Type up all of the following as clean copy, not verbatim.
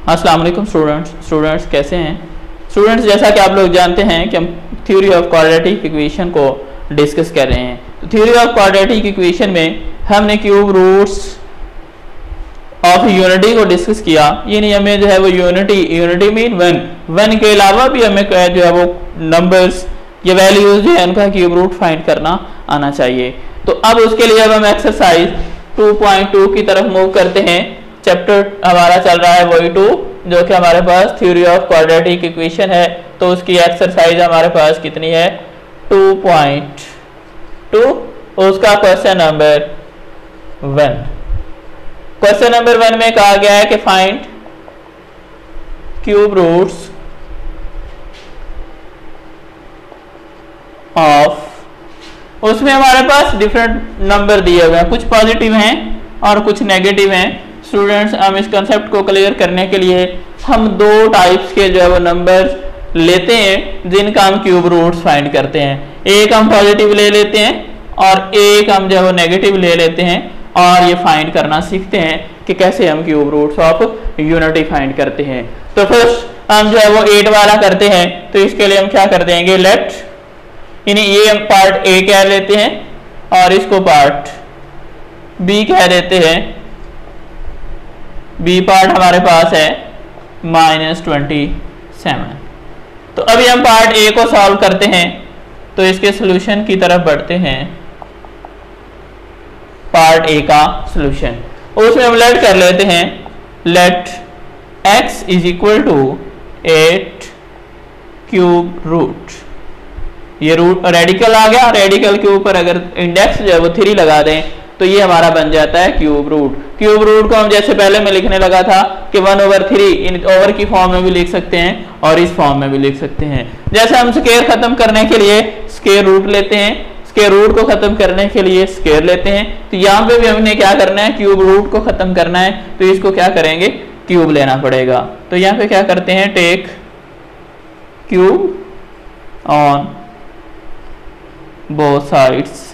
अस्सलाम वालेकुम स्टूडेंट्स कैसे हैं स्टूडेंट्स। जैसा कि आप लोग जानते हैं कि हम थ्योरी ऑफ क्वाड्रेटिक इक्वेशन को डिस्कस कर रहे हैं। तो थ्योरी ऑफ क्वाड्रेटिक इक्वेशन में हमने क्यूब रूट्स ऑफ यूनिटी को डिस्कस किया। यानी हमें जो है वो यूनिटी मीन वन के अलावा भी हमें जो है वो नंबर्स या वैल्यूज जो है उनका क्यूब रूट फाइंड करना आना चाहिए। तो अब उसके लिए अब हम एक्सरसाइज 2.2 की तरफ मूव करते हैं। चैप्टर हमारा चल रहा है वही 2 जो कि हमारे पास थ्योरी ऑफ क्वाड्रेटिक इक्वेशन है। तो उसकी एक्सरसाइज हमारे पास कितनी है 2.2, उसका क्वेश्चन नंबर 1। क्वेश्चन नंबर 1 में कहा गया है कि फाइंड क्यूब रूट्स ऑफ, उसमें हमारे पास डिफरेंट नंबर दिए हुए हैं, कुछ पॉजिटिव हैं और कुछ नेगेटिव हैं। स्टूडेंट्स हम इस कंसेप्ट को क्लियर करने के लिए हम 2 टाइप्स के जो है वो नंबर्स लेते हैं जिनका हम क्यूब रूट्स फाइंड करते हैं। एक हम पॉजिटिव ले लेते हैं और एक हम जो है वो नेगेटिव ले लेते हैं और ये फाइंड करना सीखते हैं कि कैसे हम cube roots of unity find करते हैं। तो फर्स्ट हम जो है वो 8 वाला करते हैं। तो इसके लिए हम क्या कर देंगे, लेट, यानी ये हम पार्ट ए कह लेते हैं और इसको पार्ट बी कह देते हैं। बी पार्ट हमारे पास है -27। तो अभी हम पार्ट ए को सॉल्व करते हैं। तो इसके सॉल्यूशन की तरफ बढ़ते हैं। पार्ट ए का सॉल्यूशन, उसमें हम लेट कर लेते हैं, let x is equal to 8 cube root. ये रूट रेडिकल आ गया, रेडिकल के ऊपर अगर इंडेक्स जो है वो 3 लगा दें तो ये हमारा बन जाता है क्यूब रूट। क्यूब रूट को हम जैसे पहले में लिखने लगा था कि 1/3 इन ओवर की फॉर्म में भी लिख सकते हैं और इस फॉर्म में भी लिख सकते हैं। जैसे हम स्क्वायर खत्म करने के लिए स्क्वायर रूट लेते हैं, स्क्वायर रूट को खत्म करने के लिए स्क्वायर लेते हैं। तो यहाँ पे भी हमने क्या करना है, क्यूब रूट को खत्म करना है तो इसको क्या करेंगे, क्यूब लेना पड़ेगा। तो यहाँ पे क्या करते हैं, take cube on both sides.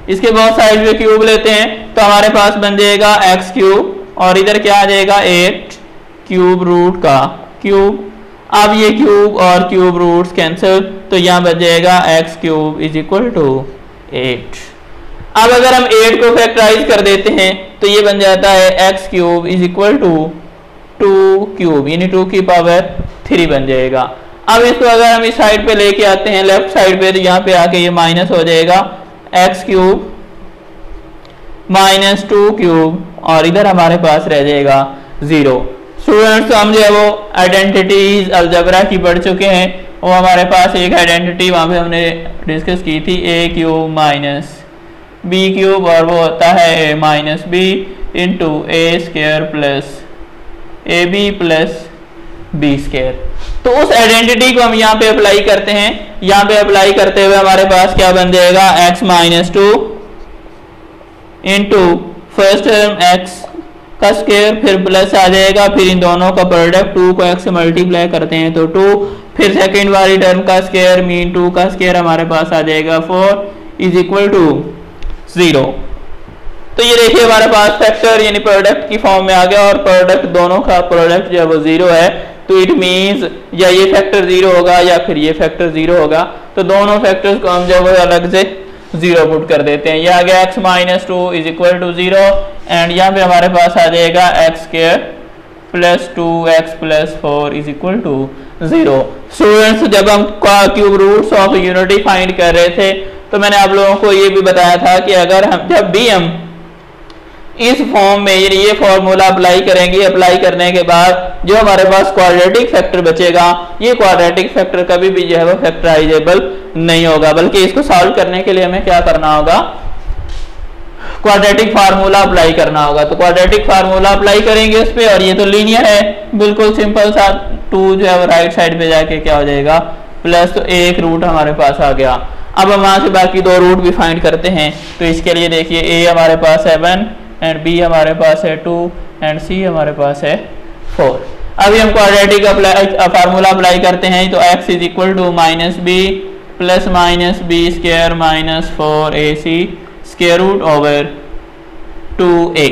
इसके बहुत साइड पे क्यूब लेते हैं तो हमारे पास बन जाएगा x क्यूब और इधर क्या आ जाएगा 8 क्यूब रूट का क्यूब। अब ये क्यूब और क्यूब रूट्स कैंसिल तो यहाँ बच जाएगा x cube is equal to 8। अब अगर हम 8 को फैक्टराइज कर देते हैं तो ये बन जाता है x cube is equal to 2 cube, यानी 2 की पावर 3 बन जाएगा। अब इसको अगर हम इस साइड पे लेके आते हैं लेफ्ट साइड पे तो यहाँ पे आके ये माइनस हो जाएगा x क्यूब -2 क्यूब और इधर हमारे पास रह जाएगा 0। स्टूडेंट्स हम जो है वो आइडेंटिटीज अलजेब्रा की पढ़ चुके हैं। वो हमारे पास एक आइडेंटिटी वहाँ पे हमने डिस्कस की थी, a cube minus b cube और वो होता है a minus b into a square plus ab plus b square. तो उस आइडेंटिटी को हम यहाँ पे अप्लाई करते हैं। यहाँ पे अप्लाई करते हुए हमारे पास क्या बन जाएगा, x -2 into first term x का स्क्वायर फिर प्लस आ जाएगा, फिर इन दोनों का प्रोडक्ट 2 को x से मल्टीप्लाई करते हैं तो 2, फिर सेकेंड वाली टर्म का स्क्वायर मीन 2 का स्क्वायर हमारे पास आ जाएगा 4 इज इक्वल टू 0। तो ये देखिए हमारे पास फैक्टर यानी प्रोडक्ट की फॉर्म में आ गया और प्रोडक्ट दोनों का प्रोडक्ट जो है वो 0 है। तो इट मीन्स या ये फैक्टर 0 होगा या फिर ये फैक्टर 0 होगा। तो दोनों फैक्टर्स को हम जो है अलग से 0 पुट कर देते हैं। ये आ गया x -2 is equal to 0 and यहाँ पे हमारे पास आ जाएगा x square plus 2x plus 4 is equal to 0। Students जब हम cube roots of unity find कर रहे थे तो मैंने आप लोगों को ये भी बताया था कि अगर हम जब भी हम इस फॉर्म में ये फॉर्मूला अप्लाई करेंगे, अप्लाई करने के बाद जो हमारे पास क्वाड्रेटिक फैक्टर बचेगा ये क्वाड्रेटिक फैक्टर कभी भी जो है वो फैक्टराइजेबल नहीं होगा, बल्कि इसको सॉल्व करने के लिए हमें क्या करना होगा, क्वाड्रेटिक फार्मूला अप्लाई करना होगा। तो क्वाड्रेटिक फार्मूला अप्लाई करेंगे उस पर और ये तो लीनियर है, बिल्कुल सिंपल सा। 2 जो है वो राइट साइड पे जाके क्या हो जाएगा प्लस, तो एक रूट हमारे पास आ गया। अब हम वहां से बाकी 2 रूट भी फाइंड करते हैं। तो इसके लिए देखिए a हमारे पास है 1 एंड b हमारे पास है 2 एंड c हमारे पास है 4। अभी हम क्वाड्रेटिक फार्मूला अप्लाई करते हैं, तो x is equal to minus b plus minus b square minus 4ac square root over 2a।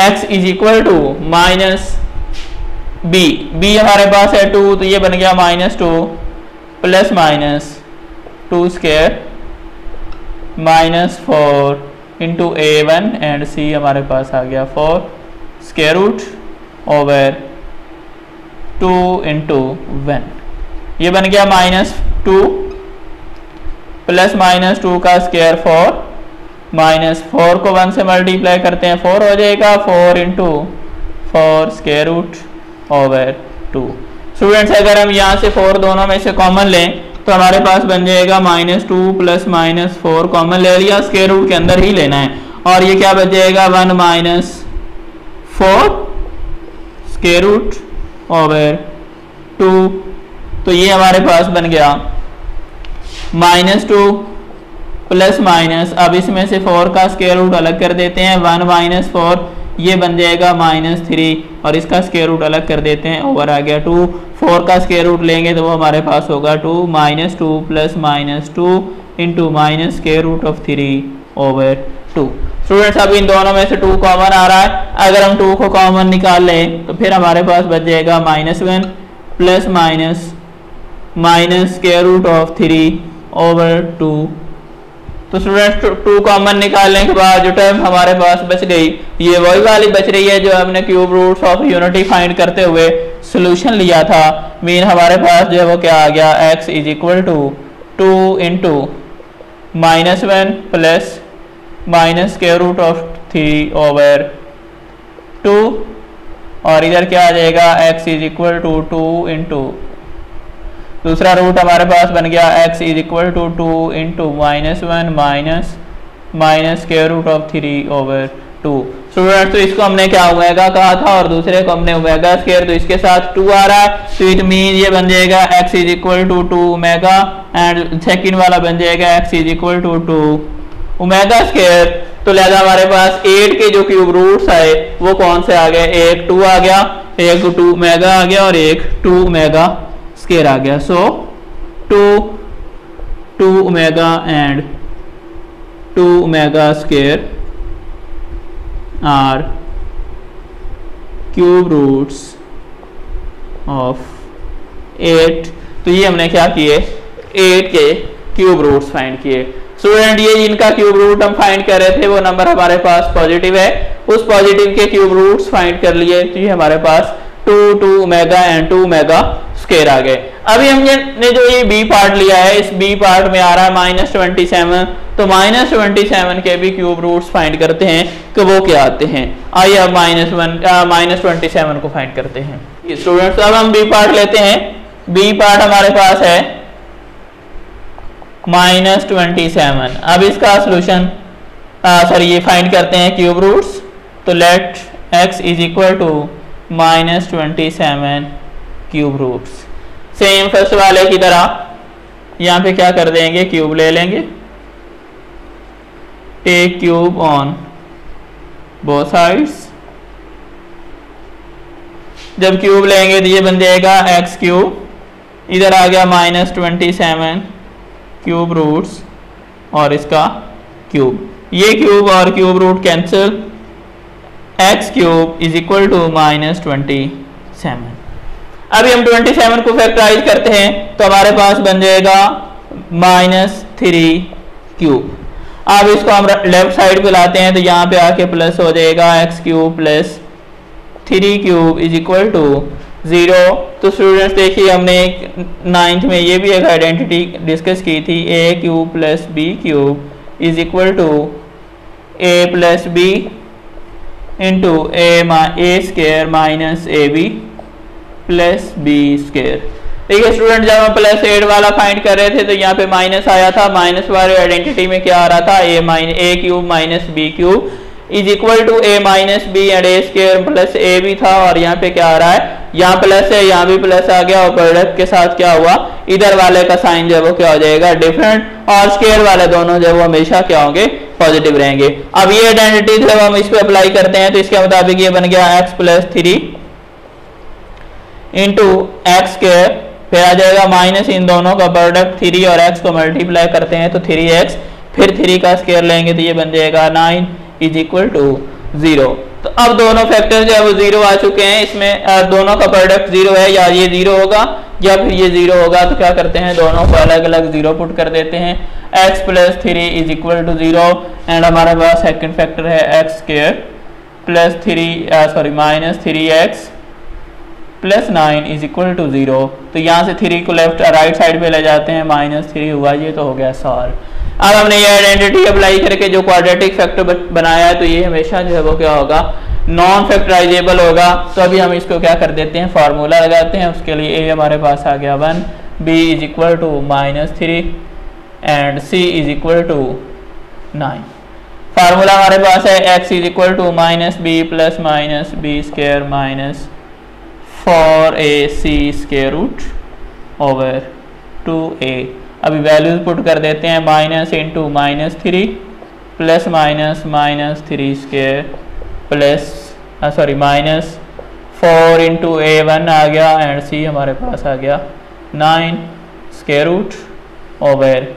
x is equal to minus b हमारे पास है 2, तो ये बन गया -2 plus minus 2 square -4 into a1 and c हमारे पास आ गया 4 स्क्वायर रूट ओवर 2 इंटू 1। ये बन गया -2 प्लस -2 का स्क्वायर 4 -4 को 1 से मल्टीप्लाई करते हैं 4 हो जाएगा, 4 into 4 square root over 2। Students अगर हम यहाँ से 4 दोनों में से कॉमन लें तो हमारे पास बन जाएगा -2 प्लस -4 कॉमन ले लिया, स्क्वायर रूट के अंदर ही लेना है, और ये क्या बच जाएगा 1 -4 स्क्वायर रूट ओवर 2। तो ये हमारे पास बन गया -2 प्लस माइनस, अब इसमें से 4 का स्क्वायर रूट अलग कर देते हैं, 1 -4 ये बन जाएगा -3 और इसका स्क्वायर रूट अलग कर देते हैं, ओवर आ गया 2। 4 का स्क्वायर रूट लेंगे तो वो हमारे पास होगा 2 -2 plus -2 into minus square root of 3 over 2। Students अभी इन दोनों में से 2 कॉमन आ रहा है, अगर हम 2 को कॉमन निकाल लें तो फिर हमारे पास बच जाएगा -1 plus minus square root of 3 over 2। तो स्टूडेंट्स 2 कॉमन निकालने के बाद जो टर्म हमारे पास बच गई ये वही वाली बच रही है जो हमने cube roots of unity find करते हुए सोल्यूशन लिया था। मीन हमारे पास जो है वो क्या आ गया, x is equal to 2 into -1 plus minus square root of 3 over 2, और इधर क्या आ जाएगा x is equal to 2 into दूसरा रूट हमारे पास बन गया x is equal to 2 into -1 minus square root of 3 over 2। Students तो इसको हमने क्या ओमेगा कहा था और दूसरे को हमने ओमेगा स्क्वायर, तो इसके साथ 2 आ रहा है, तो इट मीन ये बन जाएगा x is equal to 2 omega, and second वाला बन जाएगा x is equal to 2 omega square. तो लिहाजा हमारे पास 8 के जो क्यूब रूट्स आए वो कौन से आ गए, एक 2 आ गया, एक 2 ओमेगा आ गया और एक 2 ओमेगा स्क्वायर आ गया। So 2 omega and 2 omega square are cube roots of 8। तो ये हमने क्या किए, 8 के क्यूब रूट्स फाइंड किए। स्टूडेंट ये जिनका क्यूब रूट हम फाइंड कर रहे थे वो नंबर हमारे पास पॉजिटिव है, उस पॉजिटिव के क्यूब रूट्स फाइंड कर लिए, तो ये हमारे पास 2 ओमेगा एंड 2 ओमेगा स्क्वायर आ गए। अभी हमने जो ये बी पार्ट लिया है, इस बी पार्ट में आ रहा है -27, तो -27 के भी क्यूब रूट्स फाइंड करते हैं कि वो क्या आते हैं। आइए अब -27 को फाइंड करते हैं। स्टूडेंट्स अब हम बी पार्ट लेते हैं, बी पार्ट हमारे पास है -27। अब इसका सोल्यूशन ये फाइंड करते हैं क्यूब रूट्स, तो let x is equal to -27 cube roots. Same first वाले की तरह यहाँ पे क्या कर देंगे, क्यूब ले लेंगे, take cube on both sides. जब क्यूब लेंगे तो ये बन जाएगा x क्यूब, इधर आ गया -27 क्यूब रूट्स और इसका क्यूब, ये क्यूब और cube root cancel, x cube is equal to -27। अभी हम 27 को फैक्टराइज करते हैं तो हमारे पास बन जाएगा -3 क्यूब। अब इसको हम लेफ्ट साइड पे लाते हैं तो यहाँ पे आके प्लस हो जाएगा x cube plus 3 cube is equal to 0। तो स्टूडेंट्स देखिए हमने 9th में ये भी एक आइडेंटिटी डिस्कस की थी, a cube plus b cube is equal to a plus b into a square minus ab plus b square. ठीक है स्टूडेंट, जब हम +8 वाला फाइंड कर रहे थे तो यहाँ पे माइनस आया था, माइनस वाले आइडेंटिटी में क्या आ रहा था, a cube minus b cube is equal to a minus b and a square plus a भी था, और यहाँ पे क्या आ रहा है, यहाँ प्लस है यहाँ भी प्लस आ गया, और प्रोडक्ट के साथ क्या हुआ, इधर वाले का साइन जो है वो क्या हो जाएगा, डिफरेंट, और स्क्वायर वाले दोनों जो है वो हमेशा क्या होंगे, पॉजिटिव रहेंगे। अब ये आइडेंटिटी जब हम इस पे अप्लाई करते हैं तो इसके मुताबिक ये बन गया x plus 3 into x square, फिर आ जाएगा माइनस इन दोनों का प्रोडक्ट 3 और x को मल्टीप्लाई करते हैं तो 3x, फिर 3 का स्क्वायर लेंगे तो ये बन जाएगा 9 इज इक्वल टू 0। तो अब दोनों फैक्टर जो है वो 0 आ चुके हैं, इसमें दोनों का प्रोडक्ट 0 है, या ये 0 होगा या फिर ये 0 होगा। तो क्या करते हैं, दोनों को अलग अलग 0 पुट कर देते हैं। x plus 3 is equal to 0 and हमारे पास सेकंड फैक्टर है x square plus 3 minus 3x plus 9 is equal to 0। तो यहाँ से 3 को लेफ्ट राइट साइड पे ले जाते हैं, -3 हुआ, ये तो हो गया सॉल्व। अब हमने ये आइडेंटिटी अप्लाई करके जो क्वाड्रेटिक फैक्टर बनाया है तो ये हमेशा जो है वो क्या होगा, नॉन फैक्टराइजेबल होगा। तो अभी हम इसको क्या कर देते हैं, फार्मूला लगाते हैं। उसके लिए a हमारे पास आ गया 1, b is equal to -3 and c is equal to 9। Formula हमारे पास है x is equal to -b plus -b square minus 4ac square root over 2a। अभी वैल्यूज पुट कर देते हैं, minus into -3 plus -3 square plus minus 4 into a1 आ गया and c हमारे पास आ गया 9 स्क्वायर रूट ओवर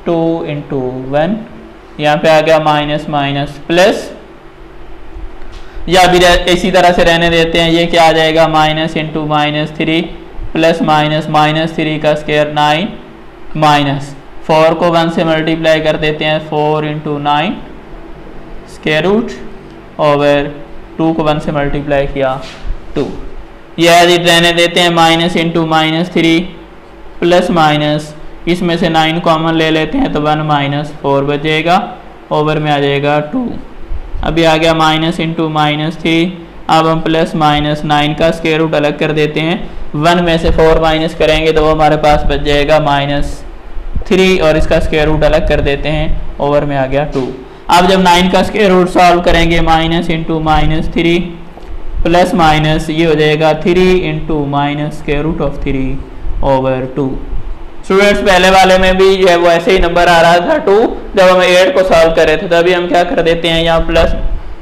2 इंटू 1। यहाँ पे आ गया माइनस माइनस प्लस, या अभी इसी तरह से रहने देते हैं। ये क्या आ जाएगा, माइनस इंटू -3 प्लस -3 का स्क्वायर 9 माइनस 4 को 1 से मल्टीप्लाई कर देते हैं, 4 इंटू 9 स्क्वायर रूट ओवर 2 को 1 से मल्टीप्लाई किया 2। ये एडिट रहने देते हैं, माइनस इंटू -3 प्लस माइनस, इसमें से 9 कॉमन ले लेते हैं तो 1 माइनस 4 बचेगा, ओवर में आ जाएगा 2। अभी आ गया माइनस इंटू -3। अब हम प्लस माइनस 9 का स्क्वायर रूट अलग कर देते हैं, 1 में से 4 माइनस करेंगे तो वो हमारे पास बच जाएगा -3 और इसका स्क्वायर रूट अलग कर देते हैं, ओवर में आ गया 2। अब जब 9 का स्क्वायर रूट सॉल्व करेंगे, माइनस इंटू -3 प्लस माइनस ये हो जाएगा 3 into minus square root of 3 over 2। Students पहले वाले में भी जो है वो ऐसे ही नंबर आ रहा था 2, जब हम 8 को सॉल्व कर रहे थे तभी हम क्या कर देते हैं यहाँ प्लस,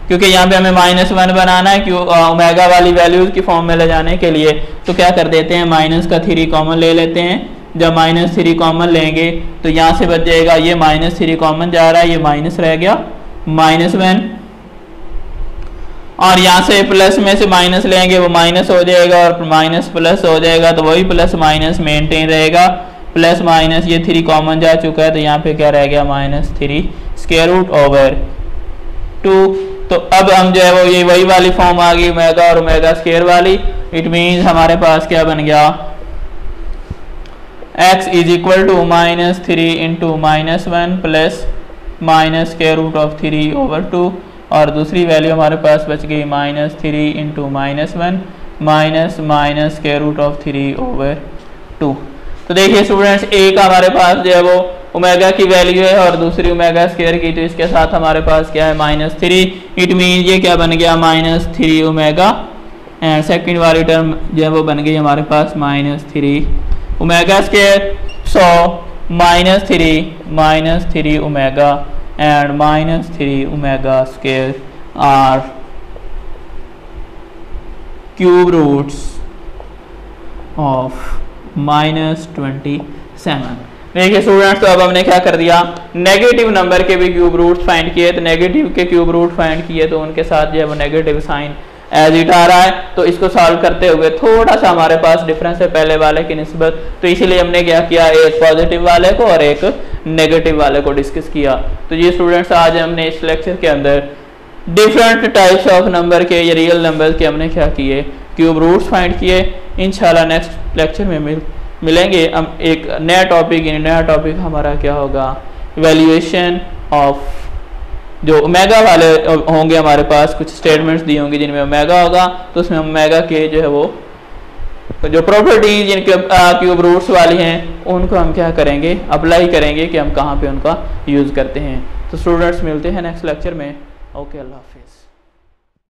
क्योंकि यहाँ पे हमें -1 बनाना है क्यों, ओमेगा वाली वैल्यूज की फॉर्म में ले जाने के लिए। तो क्या कर देते हैं, माइनस का 3 कॉमन ले लेते हैं। जब -3 कॉमन लेंगे तो यहाँ से बच जाएगा, ये -3 कॉमन जा रहा है, ये माइनस रह गया -1, और यहाँ से प्लस में से माइनस लेंगे वो माइनस हो जाएगा और माइनस प्लस हो जाएगा, तो वही प्लस माइनस मेंटेन रहेगा। प्लस माइनस ये 3 कॉमन जा चुका है तो यहाँ पे क्या रह गया, -3 स्क्वायर रूट ओवर 2। तो अब हम जो है वो ये वही वाली फॉर्म आ गई, ओमेगा और ओमेगा स्क्वायर वाली। इट मीन्स हमारे पास क्या बन गया, x is equal to -3 into -1 plus minus square root of 3 over 2, और दूसरी वैल्यू हमारे पास बच गई -3 into -1 minus minus square root of 3 over 2। तो देखिए स्टूडेंट्स, एक हमारे पास जो है वो ओमेगा की वैल्यू है और दूसरी ओमेगा स्क्वायर की, तो इसके साथ हमारे पास क्या है, -3। इट मीन ये क्या बन गया, -3 ओमेगा, एंड सेकंड वाली टर्म जो है वो बन गई हमारे पास -3 omega square. So -3 omega and -3 omega square are cube roots of -27। देखिए स्टूडेंट्स, तो अब हमने क्या कर दिया, नेगेटिव नंबर के भी क्यूब रूट फाइंड किए। तो नेगेटिव के क्यूब रूट फाइंड किए तो उनके साथ जो है वो नेगेटिव साइन एज इट आ रहा है। तो इसको सॉल्व करते हुए थोड़ा सा हमारे पास डिफरेंस है पहले वाले की निस्बत, तो इसीलिए हमने क्या किया, एक पॉजिटिव वाले को और एक नेगेटिव वाले को डिस्कस किया। तो ये स्टूडेंट्स, आज हमने इस लेक्चर के अंदर डिफरेंट टाइप्स ऑफ नंबर के, या रियल नंबर के हमने क्या किए, क्यूब रूट्स फाइंड किए। इंशाल्लाह नेक्स्ट लेक्चर में मिलेंगे हम एक नया टॉपिक हमारा क्या होगा, वैल्यूएशन ऑफ, जो ओमेगा वाले होंगे हमारे पास कुछ स्टेटमेंट्स दी होंगी जिनमें ओमेगा होगा, तो उसमें ओमेगा के जो है वो जो प्रॉपर्टीज जिनके क्यूब रूट्स वाली हैं उनको हम क्या करेंगे, अप्लाई करेंगे कि हम कहाँ पे उनका यूज़ करते हैं। तो स्टूडेंट्स मिलते हैं नेक्स्ट लेक्चर में। ओके, अल्लाह हाफिज़।